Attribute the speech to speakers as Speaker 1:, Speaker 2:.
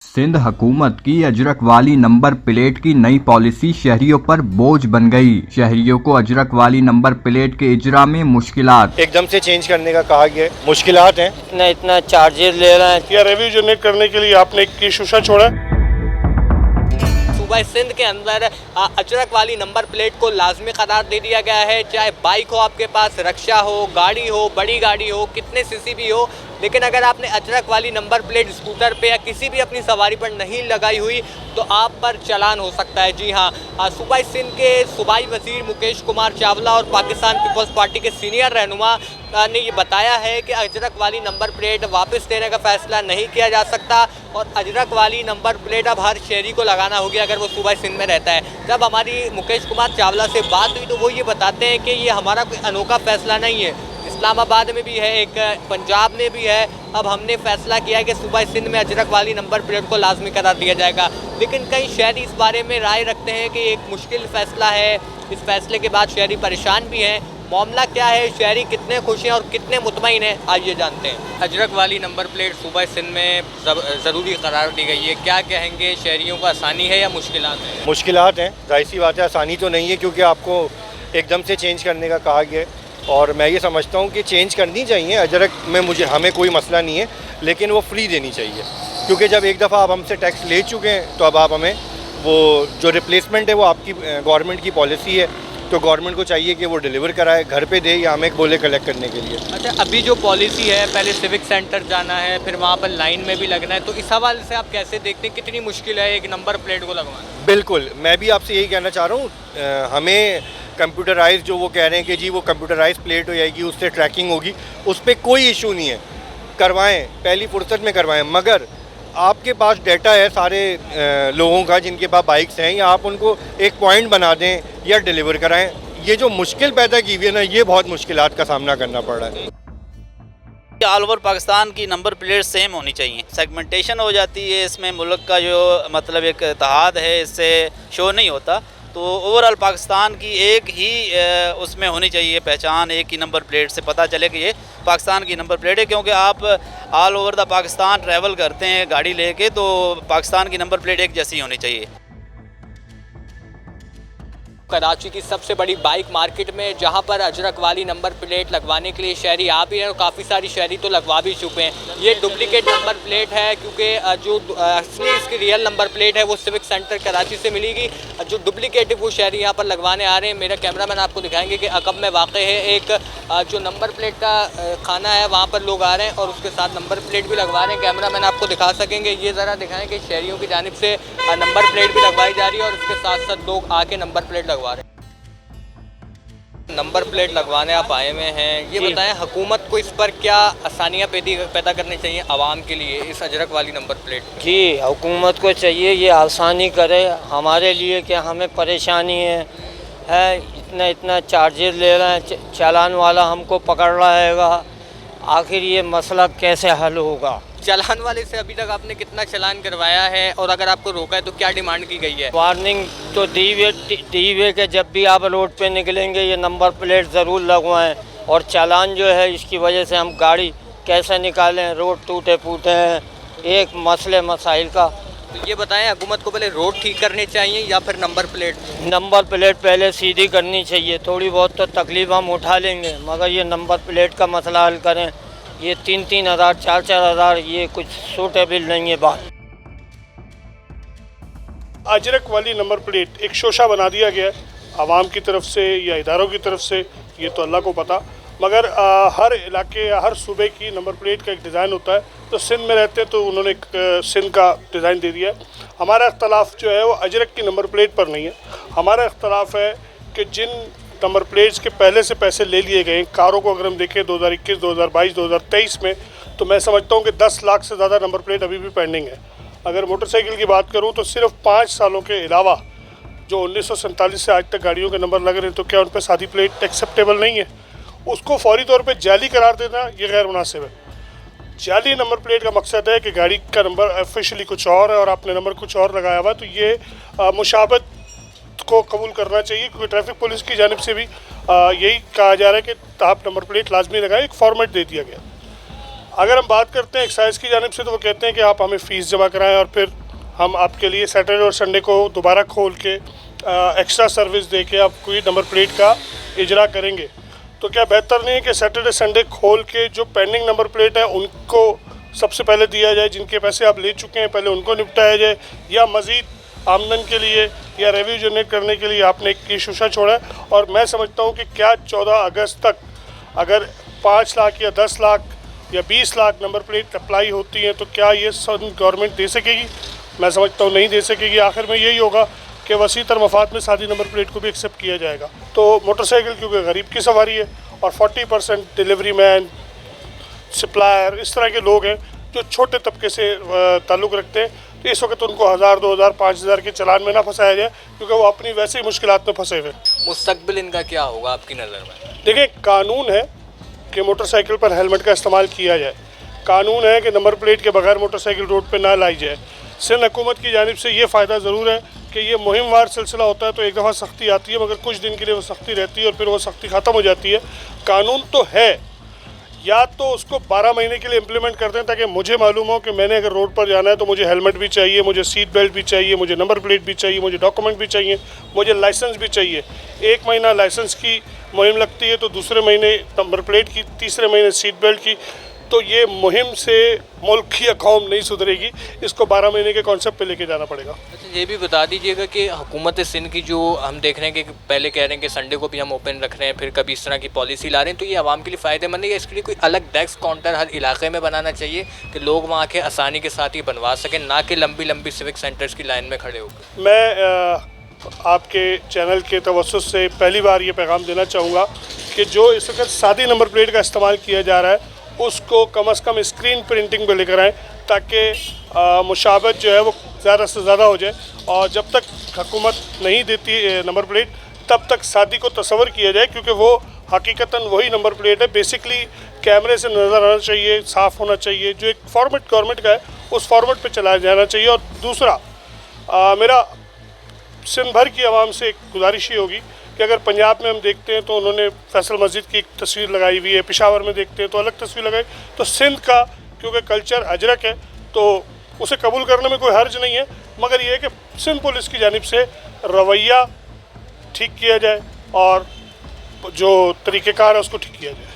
Speaker 1: सिंध हुकूमत की अजरक वाली नंबर प्लेट की नई पॉलिसी शहरियों पर बोझ बन गई। शहरियों को अजरक वाली नंबर प्लेट के इजरा में मुश्किलात।
Speaker 2: एकदम से चेंज करने का कहा गया है, मुश्किलात हैं।
Speaker 3: इतना चार्जेस ले रहे हैं।
Speaker 4: या रेवेन्यू जनरेट करने के लिए आपने एक शीशा छोड़ा है।
Speaker 5: सूबा सिंध के अंदर अजरक वाली नंबर प्लेट को लाजमी करार दे दिया गया है। चाहे बाइक हो आपके पास, रक्षा हो, गाड़ी हो, बड़ी गाड़ी हो, कितने सीसी भी हो, लेकिन अगर आपने अजरक वाली नंबर प्लेट स्कूटर पे या किसी भी अपनी सवारी पर नहीं लगाई हुई तो आप पर चालान हो सकता है। जी हाँ, सूबा सिंध के सूबाई वजीर मुकेश कुमार चावला और पाकिस्तान पीपल्स पार्टी के सीनियर रहनुमा ने ये बताया है कि अजरक वाली नंबर प्लेट वापस देने का फैसला नहीं किया जा सकता और अजरक वाली नंबर प्लेट अब हर शहरी को लगाना होगी अगर वो सूबा सिंध में रहता है। जब हमारी मुकेश कुमार चावला से बात हुई तो वो ये बताते हैं कि ये हमारा कोई अनोखा फैसला नहीं है, इस्लामाबाद में भी है, एक पंजाब में भी है। अब हमने फैसला किया है कि सूबा सिंध में अजरक वाली नंबर प्लेट को लाजमी करार दिया जाएगा, लेकिन कई शहरी इस बारे में राय रखते हैं कि एक मुश्किल फ़ैसला है। इस फैसले के बाद शहरी परेशान भी हैं। मामला क्या है, शहरी कितने खुश हैं और कितने मुतमईन हैं, आइए जानते हैं। अजरक वाली नंबर प्लेट सूबा सिंध में ज़रूरी करार दी गई है, क्या कहेंगे? शहरियों को आसानी है या मुश्किलात हैं?
Speaker 2: मुश्किलात हैं, जाहिर सी बात है, आसानी तो नहीं है क्योंकि आपको एकदम से चेंज करने का कहा गया है। और मैं ये समझता हूँ कि चेंज करनी चाहिए। अजरक में हमें कोई मसला नहीं है, लेकिन वो फ्री देनी चाहिए क्योंकि जब एक दफ़ा आप हमसे टैक्स ले चुके हैं तो अब आप हमें वो जो रिप्लेसमेंट है वो आपकी गवर्नमेंट की पॉलिसी है, तो गवर्नमेंट को चाहिए कि वो डिलीवर कराए, घर पे दे या हमें बोले कलेक्ट करने के लिए।
Speaker 5: अच्छा, अभी जो पॉलिसी है, पहले सिविक सेंटर जाना है, फिर वहाँ पर लाइन में भी लगना है, तो इस हवाले से आप कैसे देखते हैं, कितनी मुश्किल है एक नंबर प्लेट को लगवाना?
Speaker 2: बिल्कुल, मैं भी आपसे यही कहना चाह रहा हूँ। हमें कंप्यूटराइज जो वो कह रहे हैं कि जी वो कंप्यूटराइज प्लेट हो जाएगी, उससे ट्रैकिंग होगी, उस पर कोई इशू नहीं है, करवाएं, पहली फुर्सत में करवाएं। मगर आपके पास डाटा है सारे लोगों का जिनके पास बाइक्स हैं, या आप उनको एक पॉइंट बना दें या डिलीवर कराएं। ये जो मुश्किल पैदा की हुई है ना, ये बहुत मुश्किलात का सामना करना पड़ रहा है।
Speaker 6: ऑल ओवर पाकिस्तान की नंबर प्लेट सेम होनी चाहिए। सेगमेंटेशन हो जाती है इसमें, मुल्क का जो मतलब एक इत्तेहाद है इससे शो नहीं होता। तो ओवरऑल पाकिस्तान की एक ही उसमें होनी चाहिए पहचान, एक ही नंबर प्लेट से पता चले कि ये पाकिस्तान की नंबर प्लेट है। क्योंकि आप all over the Pakistan travel करते हैं गाड़ी लेके, तो पाकिस्तान की नंबर प्लेट एक जैसी होनी चाहिए।
Speaker 5: कराची की सबसे बड़ी बाइक मार्केट में जहां पर अजरक वाली नंबर प्लेट लगवाने के लिए शहरी आ भी हैं और काफ़ी सारी शहरी तो लगवा भी चुके हैं। ये डुप्लीकेट नंबर प्लेट है क्योंकि जो असली इसकी रियल नंबर प्लेट है वो सिविक सेंटर कराची से मिलेगी। जो डुप्लीकेट है वो शहरी यहाँ पर लगवाने आ रहे हैं। मेरा कैमरामैन आपको दिखाएंगे कि अकब में वाक़ है एक जो नंबर प्लेट का खाना है, वहाँ पर लोग आ रहे हैं और उसके साथ नंबर प्लेट भी लगवा रहे हैं। कैमरामैन आपको दिखा सकेंगे, ये ज़रा दिखाएँ कि शहरियों की जानिब से नंबर प्लेट भी लगवाई जा रही है और उसके साथ साथ लोग आके नंबर प्लेट लगवा रहे हैं। नंबर प्लेट लगवाने आप आए हुए हैं, ये बताएं हुकूमत को इस पर क्या आसानियाँ पैदा करनी चाहिए आवाम के लिए इस अजरक वाली नंबर प्लेट?
Speaker 3: जी, हुकूमत को चाहिए ये आसानी करे हमारे लिए कि हमें परेशानी है इतना चार्जेस ले रहे हैं, चालान वाला हमको पकड़ रहा है। आखिर ये मसला कैसे हल होगा?
Speaker 5: चालान वाले से अभी तक आपने कितना चालान करवाया है और अगर आपको रोका है तो क्या डिमांड की गई है?
Speaker 3: वार्निंग तो दी हुई कि जब भी आप रोड पे निकलेंगे ये नंबर प्लेट ज़रूर लगवाएं, और चालान जो है इसकी वजह से हम गाड़ी कैसे निकालें, रोड टूटे फूटे हैं, एक मसले मसाइल का।
Speaker 5: तो ये बताएं, हुकूमत को पहले रोड ठीक करने चाहिए या फिर नंबर प्लेट?
Speaker 3: नंबर प्लेट पहले सीधी करनी चाहिए। थोड़ी बहुत तो तकलीफ हम उठा लेंगे, मगर ये नंबर प्लेट का मसला हल करें। ये 3-3 हज़ार 4-4 हज़ार ये कुछ सूटेबल नहीं है बात।
Speaker 4: अजरक वाली नंबर प्लेट एक शोशा बना दिया गया है आवाम की तरफ से या इदारों की तरफ से, ये तो अल्लाह को पता। मगर हर इलाके या हर सूबे की नंबर प्लेट का एक डिज़ाइन होता है। तो सिंध में रहते हैं तो उन्होंने एक सिंध का डिज़ाइन दे दिया है। हमारा इख्तलाफ जो है वो अजरक की नंबर प्लेट पर नहीं है। हमारा इख्तलाफ है कि जिन नंबर प्लेट्स के पहले से पैसे ले लिए गए कारों को अगर हम देखें 2021, 2022, 2023 में, तो मैं समझता हूँ कि 10 लाख से ज़्यादा नंबर प्लेट अभी भी पेंडिंग है। अगर मोटरसाइकिल की बात करूँ तो सिर्फ 5 सालों के अलावा जो 1947 से आज तक गाड़ियों के नंबर लग रहे हैं, तो क्या उन पर सादी प्लेट एक्सेप्टेबल नहीं है? उसको फौरी तौर पे जाली करार देना ये गैर मुनासिब है। जाली नंबर प्लेट का मकसद है कि गाड़ी का नंबर ऑफिशियली कुछ और है और आपने नंबर कुछ और लगाया हुआ, तो ये मुशाबत को कबूल करना चाहिए क्योंकि ट्रैफिक पुलिस की जानिब से भी यही कहा जा रहा है कि आप नंबर प्लेट लाजमी लगाएं, एक फॉर्मेट दे दिया गया। अगर हम बात करते हैं एक्साइज की जानिब से तो वो कहते हैं कि आप हमें फ़ीस जमा कराएं और फिर हम आपके लिए सैटरडे और संडे को दोबारा खोल के एक्स्ट्रा सर्विस दे के आपको ये नंबर प्लेट का इजरा करेंगे। तो क्या बेहतर नहीं है कि सैटरडे संडे खोल के जो पेंडिंग नंबर प्लेट है उनको सबसे पहले दिया जाए, जिनके पैसे आप ले चुके हैं पहले उनको निपटाया जाए, या मज़ीद आमदन के लिए या रेवेन्यू जनरेट करने के लिए आपने एक ये शोशा छोड़ा है। और मैं समझता हूँ कि क्या 14 अगस्त तक अगर 5 लाख या 10 लाख या 20 लाख नंबर प्लेट अप्लाई होती हैं तो क्या ये गवर्नमेंट दे सकेगी? मैं समझता हूँ नहीं दे सकेगी। आखिर में यही होगा कि वसी तर मफाद में सादी नंबर प्लेट को भी एक्सेप्ट किया जाएगा। तो मोटरसाइकिल क्योंकि गरीब की सवारी है और 40% डिलीवरी मैन, सप्लायर, इस तरह के लोग हैं जो छोटे तबके से ताल्लुक़ रखते हैं, तो इस वक्त उनको 1000, 2000, 5000 के चालान में ना फंसाया जाए क्योंकि वो अपनी वैसे ही मुश्किलात में फंसे हुए।
Speaker 5: मुस्तकबिल इनका क्या होगा आपकी नज़र में?
Speaker 4: देखिए, कानून है कि मोटरसाइकिल पर हेलमेट का इस्तेमाल किया जाए, कानून है कि नंबर प्लेट के बगैर मोटरसाइकिल रोड पर ना लाई जाए। सिंध हुकूमत की जानिब से ये फ़ायदा ज़रूर है कि ये मुहिमवार सिलसिला होता है, तो एक दफ़ा सख्ती आती है मगर कुछ दिन के लिए वो सख्ती रहती है और फिर वो सख्ती ख़त्म हो जाती है। कानून तो है, या तो उसको 12 महीने के लिए इम्प्लीमेंट कर दें ताकि मुझे मालूम हो कि मैंने अगर रोड पर जाना है तो मुझे हेलमेट भी चाहिए, मुझे सीट बेल्ट भी चाहिए, मुझे नंबर प्लेट भी चाहिए, मुझे डॉक्यूमेंट भी चाहिए, मुझे लाइसेंस भी चाहिए। 1 महीना लाइसेंस की मुहिम लगती है तो दूसरे महीने नंबर प्लेट की, तीसरे महीने सीट बेल्ट की। तो ये मुहिम से मुल्क की कौम नहीं सुधरेगी, इसको 12 महीने के कॉन्सेप्ट पे लेके जाना पड़ेगा।
Speaker 5: अच्छा, ये भी बता दीजिएगा कि हुकूमत सिंध की जो हम देख रहे हैं कि पहले कह रहे हैं कि संडे को भी हम ओपन रख रहे हैं, फिर कभी इस तरह की पॉलिसी ला रहे हैं, तो ये आवाम के लिए फ़ायदेमंद है या इसके लिए कोई अलग डेस्क काउंटर हर इलाके में बनाना चाहिए कि लोग वहाँ के आसानी के साथ ही बनवा सकें, ना कि लंबी लंबी सिविक सेंटर्स की लाइन में खड़े होकर?
Speaker 4: मैं आपके चैनल के तवज्जुह से पहली बार ये पैगाम देना चाहूँगा कि जो इस वक्त सादी नंबर प्लेट का इस्तेमाल किया जा रहा है उसको कम से कम स्क्रीन प्रिंटिंग पे लेकर आएँ ताकि मुशाबत जो है वो ज़्यादा से ज़्यादा हो जाए। और जब तक हुकूमत नहीं देती नंबर प्लेट तब तक सादी को तस्वर किया जाए, क्योंकि वो हकीकतन वही नंबर प्लेट है। बेसिकली कैमरे से नज़र आना चाहिए, साफ़ होना चाहिए, जो एक फॉर्मेट गवर्नमेंट का है उस फॉर्मेट पे चलाया जाना चाहिए। और दूसरा मेरा सिंध भर की आवाम से एक गुजारिश ही होगी कि अगर पंजाब में हम देखते हैं तो उन्होंने फैसल मस्जिद की एक तस्वीर लगाई हुई है, पेशावर में देखते हैं तो अलग तस्वीर लगाई, तो सिंध का क्योंकि कल्चर अजरक है तो उसे कबूल करने में कोई हर्ज नहीं है, मगर ये है कि सिंध पुलिस की जानिब से रवैया ठीक किया जाए और जो तरीक़ेकार है उसको ठीक किया जाए।